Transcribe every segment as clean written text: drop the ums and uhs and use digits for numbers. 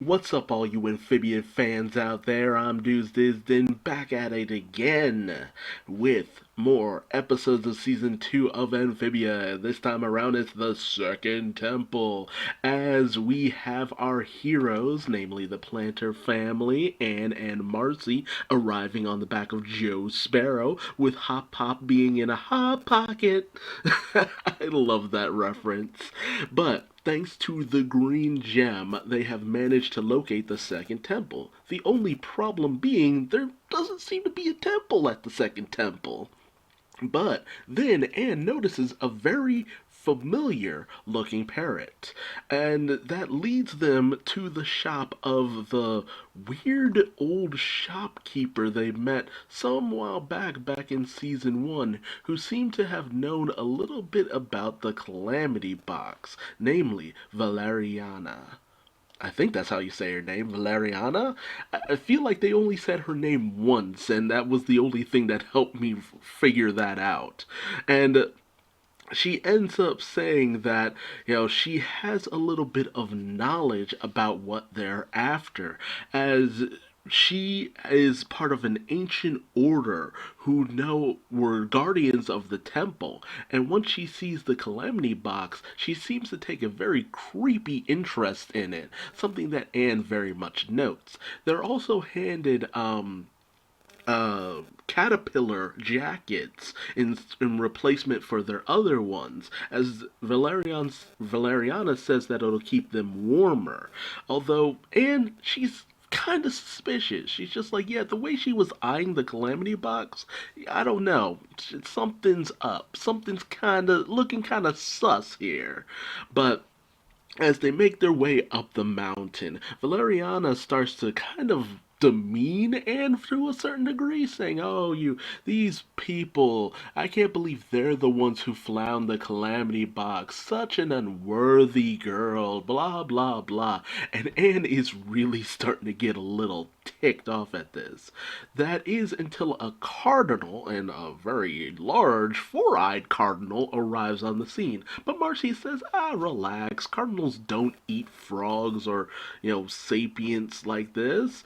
What's up, all you amphibian fans out there? I'm Duuz-Diz-Din, back at it again with more episodes of Season 2 of Amphibia. This time around, it's the Second Temple, as we have our heroes, namely the Planter family, Anne and Marcy, arriving on the back of Joe Sparrow, with Hop Pop being in a Hot Pocket. I love that reference. But thanks to the green gem, they have managed to locate the second temple. The only problem being there doesn't seem to be a temple at the second temple. But then Anne notices a very familiar looking parrot, and that leads them to the shop of the weird old shopkeeper they met some while back in season 1, who seemed to have known a little bit about the Calamity Box, namely Valeriana. I think that's how you say her name, Valeriana. I feel like they only said her name once, and that was the only thing that helped me figure that out. And she ends up saying that, she has a little bit of knowledge about what they're after, as she is part of an ancient order who were guardians of the temple, and once she sees the Calamity Box, she seems to take a very creepy interest in it, something that Anne very much notes. They're also handed caterpillar jackets in replacement for their other ones, as Valeriana says that it'll keep them warmer. Although, and she's kind of suspicious. She's just like, yeah, the way she was eyeing the Calamity Box, I don't know. Something's up. Something's looking kind of sus here. But as they make their way up the mountain, Valeriana starts to kind of demean Anne to a certain degree, saying, "Oh, these people, I can't believe they're the ones who found the Calamity Box. Such an unworthy girl, blah, blah, blah." And Anne is really starting to get a little ticked off at this. That is until a cardinal, and a very large four-eyed cardinal, arrives on the scene. But Marcy says, relax. Cardinals don't eat frogs or, sapients like this.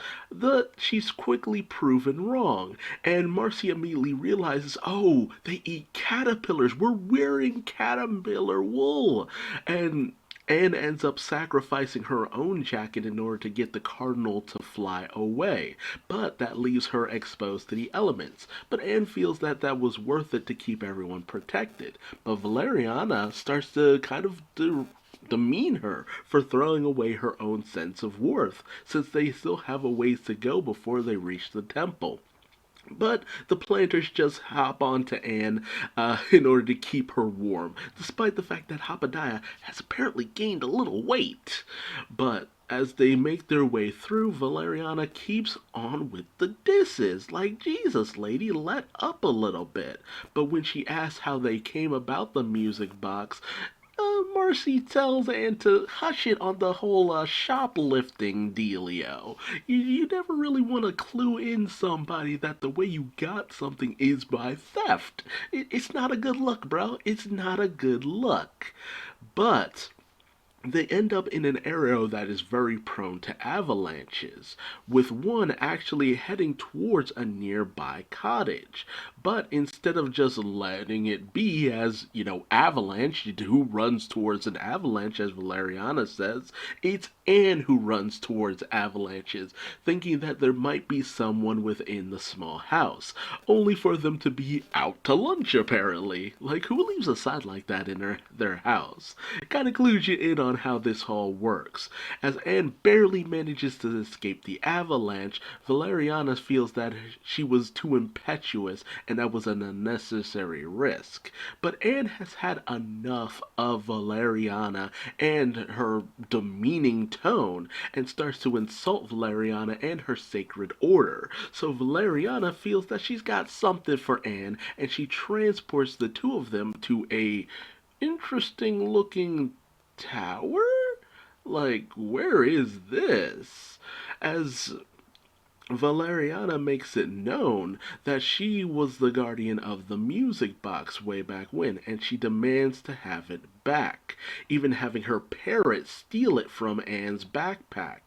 She's quickly proven wrong. And Marcy immediately realizes, oh, they eat caterpillars. We're wearing caterpillar wool. And Anne ends up sacrificing her own jacket in order to get the cardinal to fly away, but that leaves her exposed to the elements. But Anne feels that that was worth it to keep everyone protected. But Valeriana starts to kind of demean her for throwing away her own sense of worth, since they still have a ways to go before they reach the temple. But the planters just hop onto Anne in order to keep her warm, despite the fact that Hopadiah has apparently gained a little weight. But as they make their way through, Valeriana keeps on with the disses. Like, Jesus, lady, let up a little bit. But when she asks how they came about the music box, Marcy tells Anne to hush it on the whole shoplifting dealio. You never really want to clue in somebody that the way you got something is by theft. It's not a good look, bro. It's not a good look. But they end up in an area that is very prone to avalanches, with one actually heading towards a nearby cottage. But instead of just letting it be as, avalanche, who runs towards an avalanche, as Valeriana says, it's Anne who runs towards avalanches, thinking that there might be someone within the small house, only for them to be out to lunch, apparently. Like, who leaves a sign like that in their house? It kind of clues you in on how this all works. As Anne barely manages to escape the avalanche, Valeriana feels that she was too impetuous and that was an unnecessary risk. But Anne has had enough of Valeriana and her demeaning tone, and starts to insult Valeriana and her sacred order. So Valeriana feels that she's got something for Anne, and she transports the two of them to a interesting looking tower? Like, where is this? As Valeriana makes it known that she was the guardian of the music box way back when, and she demands to have it back, even having her parrot steal it from Anne's backpack.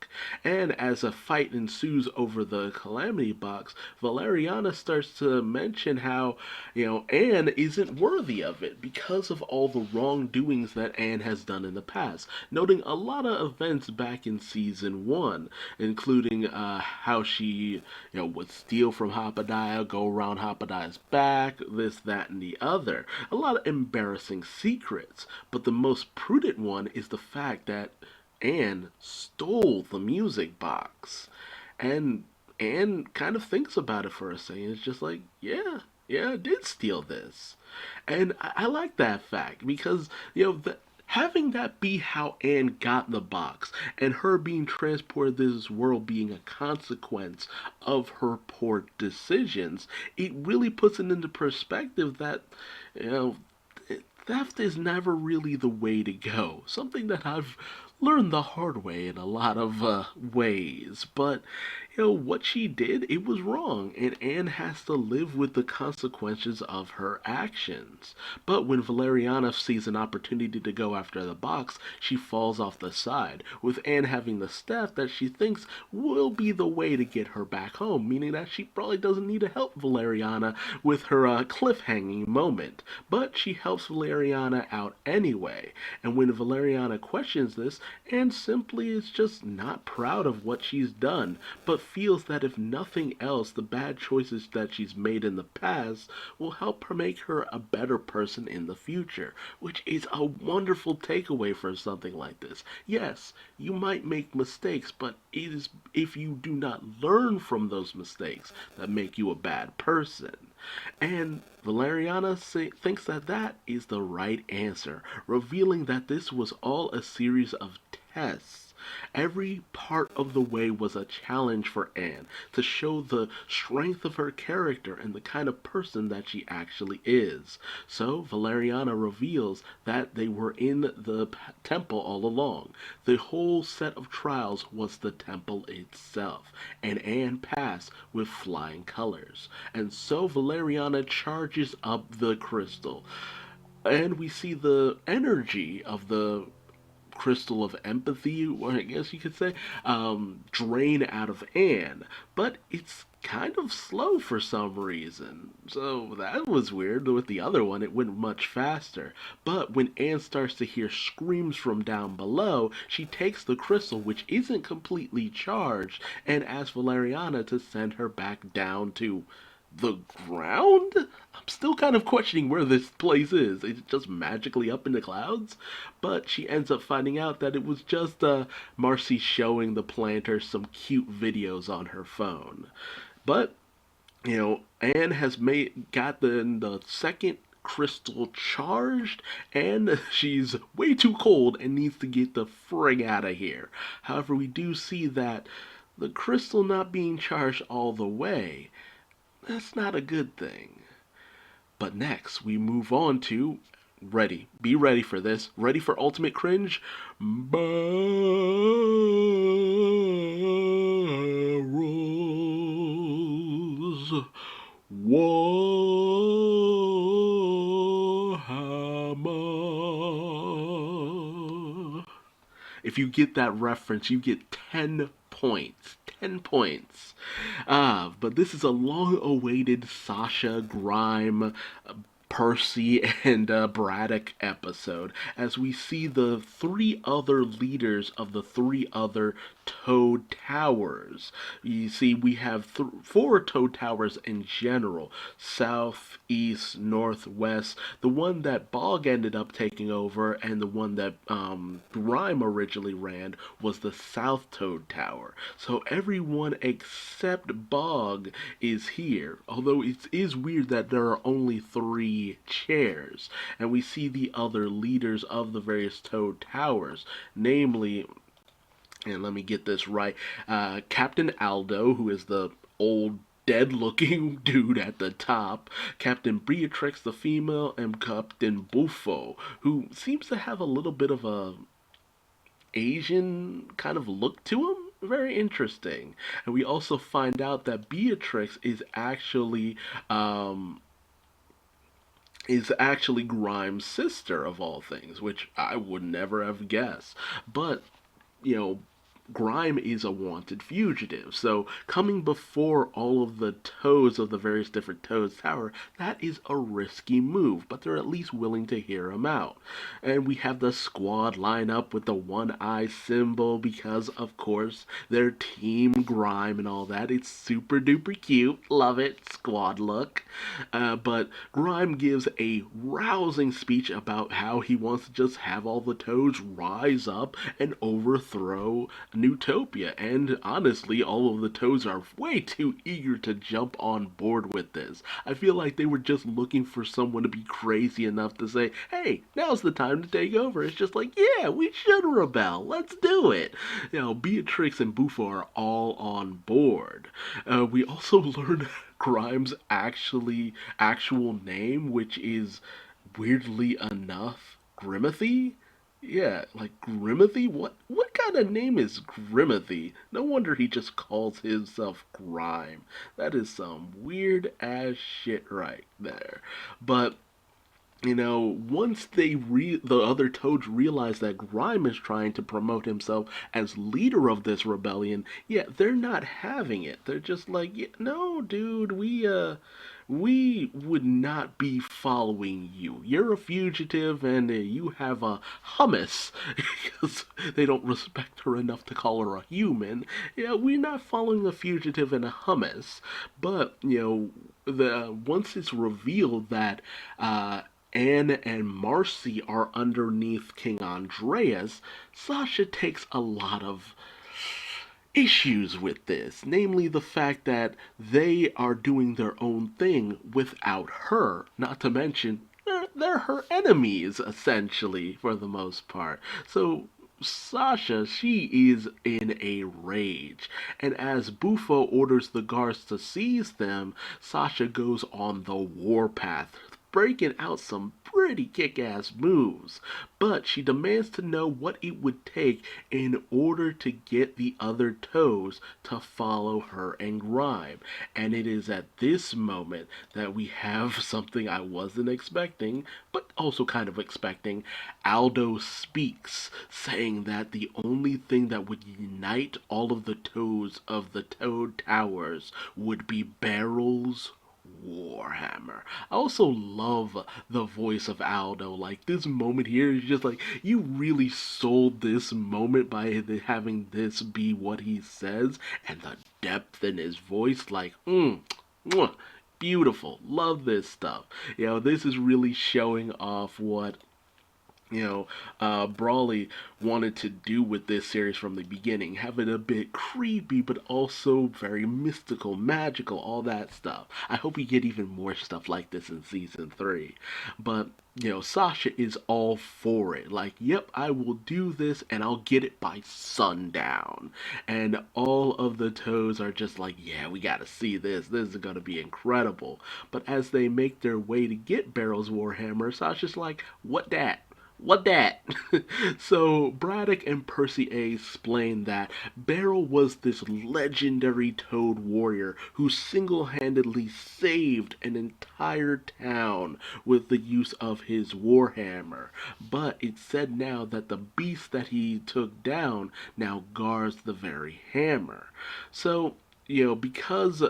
And as a fight ensues over the Calamity Box, Valeriana starts to mention how, Anne isn't worthy of it because of all the wrongdoings that Anne has done in the past, noting a lot of events back in season one, including how she, would steal from Hoppediah, go around Hoppediah's back, this, that, and the other. A lot of embarrassing secrets, but the most prudent one is the fact that Anne stole the music box. And Anne kind of thinks about it for a second. It's just like, yeah, I did steal this. And I like that fact because, having that be how Anne got the box and her being transported to this world being a consequence of her poor decisions, it really puts it into perspective that, you know, theft is never really the way to go. Something that I've learned the hard way in a lot of ways. But, what she did, it was wrong, and Anne has to live with the consequences of her actions. But when Valeriana sees an opportunity to go after the box, she falls off the side, with Anne having the staff that she thinks will be the way to get her back home, meaning that she probably doesn't need to help Valeriana with her cliffhanging moment. But she helps Valeriana out anyway, and when Valeriana questions this, Anne simply is just not proud of what she's done, but feels that if nothing else, the bad choices that she's made in the past will help her make her a better person in the future, which is a wonderful takeaway for something like this. Yes, you might make mistakes, but it is if you do not learn from those mistakes that make you a bad person. And Valeriana thinks that that is the right answer, revealing that this was all a series of tests. Every part of the way was a challenge for Anne to show the strength of her character and the kind of person that she actually is. So Valeriana reveals that they were in the temple all along. The whole set of trials was the temple itself, and Anne passed with flying colors. And so Valeriana charges up the crystal, and we see the energy of the crystal of empathy, or I guess you could say, drain out of Anne. But it's kind of slow for some reason. So that was weird. With the other one, it went much faster. But when Anne starts to hear screams from down below, she takes the crystal, which isn't completely charged, and asks Valeriana to send her back down to the ground? I'm still kind of questioning where this place is. It's just magically up in the clouds? But she ends up finding out that it was just Marcy showing the planters some cute videos on her phone. But, Anne has got the second crystal charged, and she's way too cold and needs to get the frig out of here. However, we do see that the crystal not being charged all the way, that's not a good thing. But next, we move on to ready. Be ready for this. Ready for ultimate cringe? Barrows Warhammer. If you get that reference, you get 10 points. 10 points. But this is a long awaited Sasha, Grime, Percy, and Braddock episode as we see the three other leaders of the three other Toad Towers. You see, we have four Toad Towers in general: south, east, northwest. The one that Bog ended up taking over, and the one that Grime originally ran, was the South Toad Tower. So everyone except Bog is here, although it is weird that there are only three chairs. And we see the other leaders of the various Toad Towers, namely, and let me get this right, Captain Aldo, who is the old dead looking dude at the top, Captain Beatrix the female, and Captain Buffo, who seems to have a little bit of a Asian kind of look to him. Very interesting. And we also find out that Beatrix is actually is actually Grimes' sister of all things, which I would never have guessed. But you know, Grime is a wanted fugitive. So coming before all of the toads of the various different toads tower, that is a risky move, but they're at least willing to hear him out. And we have the squad line up with the one eye symbol because of course they're team Grime and all that. It's super duper cute. Love it. Squad look. But Grime gives a rousing speech about how he wants to just have all the toads rise up and overthrow Newtopia. And honestly, all of the toads are way too eager to jump on board with this. I feel like they were just looking for someone to be crazy enough to say, hey, now's the time to take over. It's just like, yeah, we should rebel. Let's do it. Beatrix and Bufo are all on board. We also learn Grimes' actual name, which is weirdly enough Grimothy. Yeah, like Grimothy? What kind of name is Grimothy? No wonder he just calls himself Grime. That is some weird ass shit right there. But once the other toads realize that Grime is trying to promote himself as leader of this rebellion, yeah, they're not having it. They're just like, yeah, no, dude, we would not be following you. You're a fugitive and you have a hummus because they don't respect her enough to call her a human. Yeah, we're not following a fugitive and a hummus. But, the once it's revealed that Anne and Marcy are underneath King Andreas, Sasha takes a lot of issues with this, namely the fact that they are doing their own thing without her, not to mention they're her enemies, essentially, for the most part. So Sasha, she is in a rage. And as Bufo orders the guards to seize them, Sasha goes on the warpath, breaking out some pretty kick-ass moves. But she demands to know what it would take in order to get the other toes to follow her and Grime. And it is at this moment that we have something I wasn't expecting, but also kind of expecting. Aldo speaks, saying that the only thing that would unite all of the toes of the Toad Towers would be Barrel's Warhammer. I also love the voice of Aldo. Like, this moment here is just like, you really sold this moment by having this be what he says, and the depth in his voice, like, mwah, beautiful. Love this stuff. This is really showing off what Brawley wanted to do with this series from the beginning. Have it a bit creepy, but also very mystical, magical, all that stuff. I hope we get even more stuff like this in season 3. But, Sasha is all for it. Like, yep, I will do this and I'll get it by sundown. And all of the toes are just like, yeah, we gotta see this. This is gonna be incredible. But as they make their way to get Barrel's Warhammer, Sasha's like, what that? What that? So Braddock and Percy A explain that Beryl was this legendary toad warrior who single-handedly saved an entire town with the use of his warhammer. But it's said now that the beast that he took down now guards the very hammer. So, because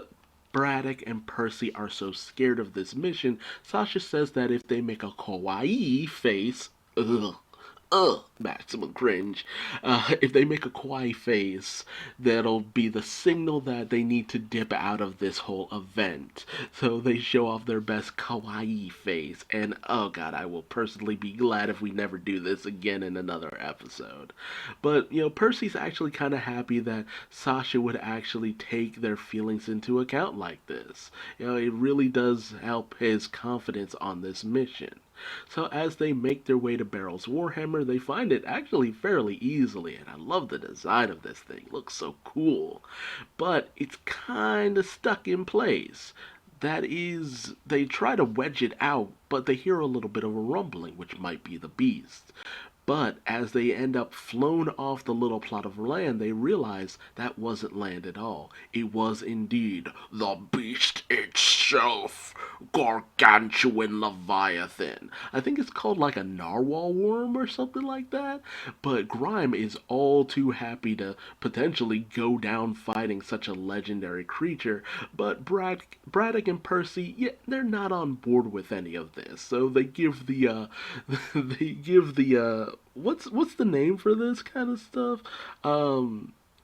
Braddock and Percy are so scared of this mission, Sasha says that if they make a kawaii face, ugh, maximum cringe. If they make a kawaii face, that'll be the signal that they need to dip out of this whole event. So they show off their best kawaii face, and oh god, I will personally be glad if we never do this again in another episode. But, Percy's actually kind of happy that Sasha would actually take their feelings into account like this. It really does help his confidence on this mission. So as they make their way to Barrel's Warhammer, they find it actually fairly easily, and I love the design of this thing. It looks so cool. But it's kind of stuck in place. That is, they try to wedge it out, but they hear a little bit of a rumbling, which might be the beast. But as they end up flown off the little plot of land, they realize that wasn't land at all. It was indeed the beast itself, gargantuan leviathan. I think it's called like a narwhal worm or something like that. But Grime is all too happy to potentially go down fighting such a legendary creature. But Braddock and Percy, yeah, they're not on board with any of this. So they give the they give the what's the name for this kind of stuff?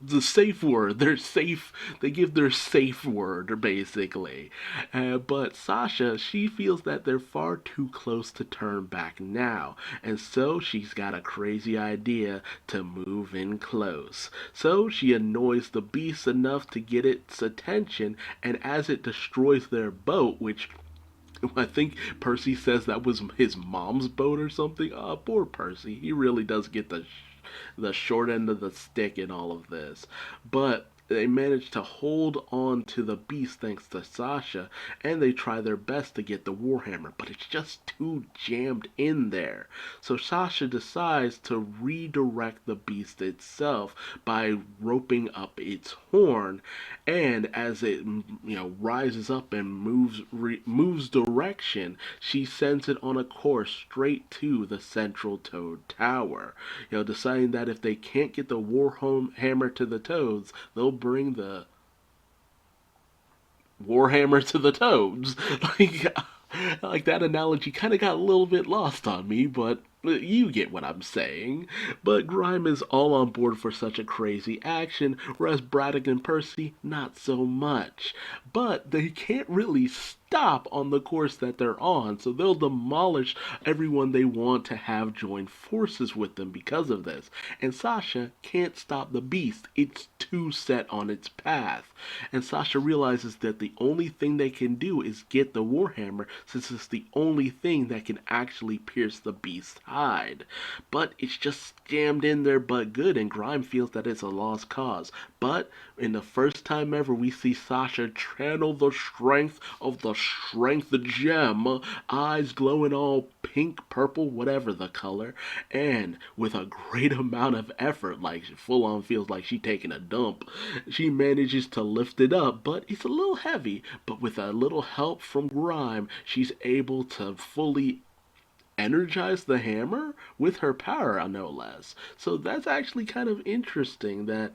The safe word. They're safe. They give their safe word, basically. But Sasha, she feels that they're far too close to turn back now. And so she's got a crazy idea to move in close. So she annoys the beast enough to get its attention, and as it destroys their boat, which I think Percy says that was his mom's boat or something. Oh, poor Percy. He really does get the short end of the stick in all of this. But they manage to hold on to the beast thanks to Sasha, and they try their best to get the Warhammer, but it's just too jammed in there. So Sasha decides to redirect the beast itself by roping up its horn, and as it rises up and moves direction, she sends it on a course straight to the central Toad Tower. Deciding that if they can't get the Warhammer to the Toads, they'll bring the Warhammer to the Toads. like, like that analogy kind of got a little bit lost on me, but you get what I'm saying. But Grime is all on board for such a crazy action, whereas Braddock and Percy, not so much. But they can't really stop on the course that they're on, so they'll demolish everyone they want to have join forces with them because of this. And Sasha can't stop the beast, it's too set on its path. And Sasha realizes that the only thing they can do is get the Warhammer, since it's the only thing that can actually pierce the beast's hide. But it's just jammed in there but good, and Grime feels that it's a lost cause. But in the first time ever, we see Sasha channel the strength of the strength gem, eyes glowing all pink, purple, whatever the color, and with a great amount of effort, like full on feels like she taking a dump, she manages to lift it up, but it's a little heavy. But with a little help from Grime, she's able to fully energize the hammer with her power, no less. So that's actually kind of interesting that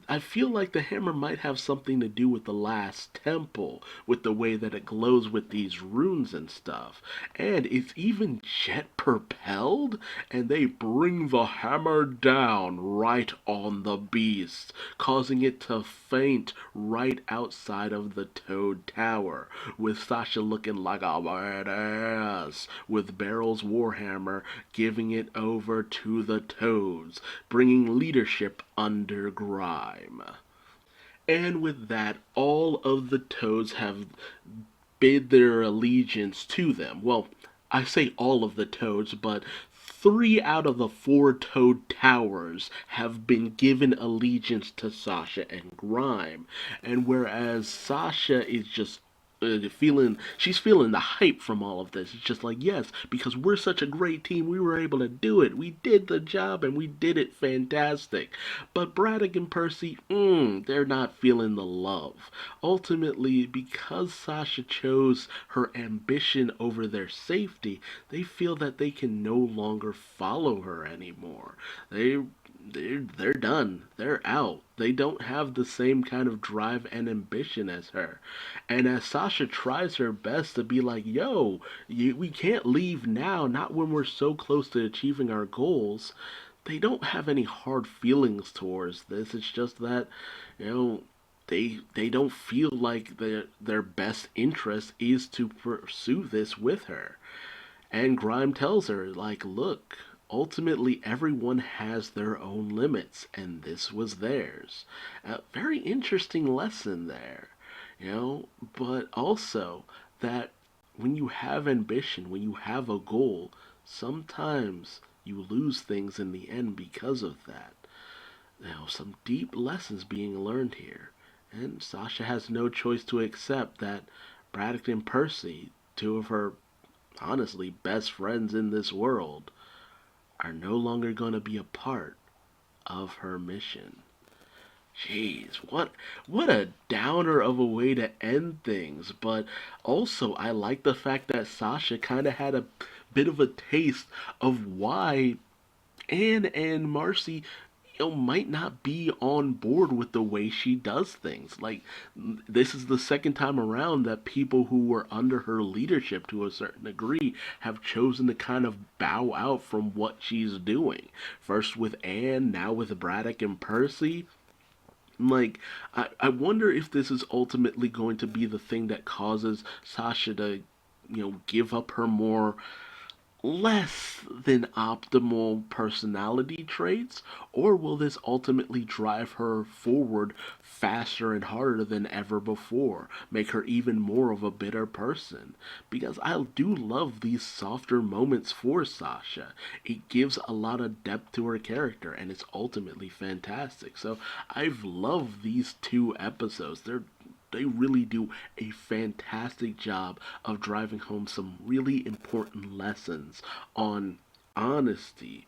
I feel like the hammer might have something to do with the last temple, with the way that it glows with these runes and stuff. And it's even jet propelled, and they bring the hammer down right on the beast, causing it to faint right outside of the Toad Tower, with Sasha looking like a badass, with Barrel's Warhammer giving it over to the Toads, bringing leadership under Grime. And with that, all of the Toads have bid their allegiance to them. Well, I say all of the Toads, but 3 out of the 4 Toad Towers have been given allegiance to Sasha and Grime. And whereas Sasha is just she's feeling the hype from all of this. It's just like, yes, because we're such a great team, we were able to do it. We did the job and we did it fantastic. But Braddock and Percy, they're not feeling the love. Ultimately, because Sasha chose her ambition over their safety, they feel that they can no longer follow her anymore. They're done. They're out. They don't have the same kind of drive and ambition as her. And as Sasha tries her best to be like, yo, we can't leave now, not when we're so close to achieving our goals, they don't have any hard feelings towards this. It's just that, you know, they don't feel like their best interest is to pursue this with her. And Grime tells her, like, look, ultimately everyone has their own limits, and this was theirs. A very interesting lesson there, but also that when you have ambition, when you have a goal, sometimes you lose things in the end because of that. Some deep lessons being learned here. And Sasha has no choice to accept that Braddock and Percy, 2 of her honestly best friends in this world, are no longer going to be a part of her mission. Jeez, what a downer of a way to end things. But also, I like the fact that Sasha kind of had a bit of a taste of why Anne and Marcy, might not be on board with the way she does things. Like, this is the second time around that people who were under her leadership to a certain degree have chosen to kind of bow out from what she's doing. First with Anne, now with Braddock and Percy. Like, I wonder if this is ultimately going to be the thing that causes Sasha to, give up her more less than optimal personality traits, or will this ultimately drive her forward faster and harder than ever before, make her even more of a bitter person? Because I do love these softer moments for Sasha. It gives a lot of depth to her character, and it's ultimately fantastic. So I've loved these two episodes. They really do a fantastic job of driving home some really important lessons on honesty,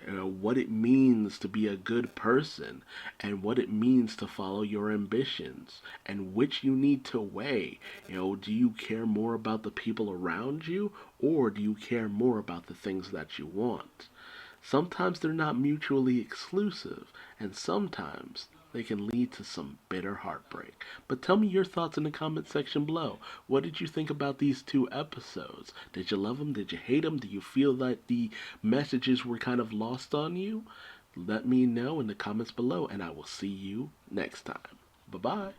what it means to be a good person, and what it means to follow your ambitions, and which you need to weigh. Do you care more about the people around you, or do you care more about the things that you want? Sometimes they're not mutually exclusive, and sometimes they can lead to some bitter heartbreak. But tell me your thoughts in the comment section below. What did you think about these two episodes? Did you love them? Did you hate them? Do you feel that the messages were kind of lost on you? Let me know in the comments below, and I will see you next time. Bye bye.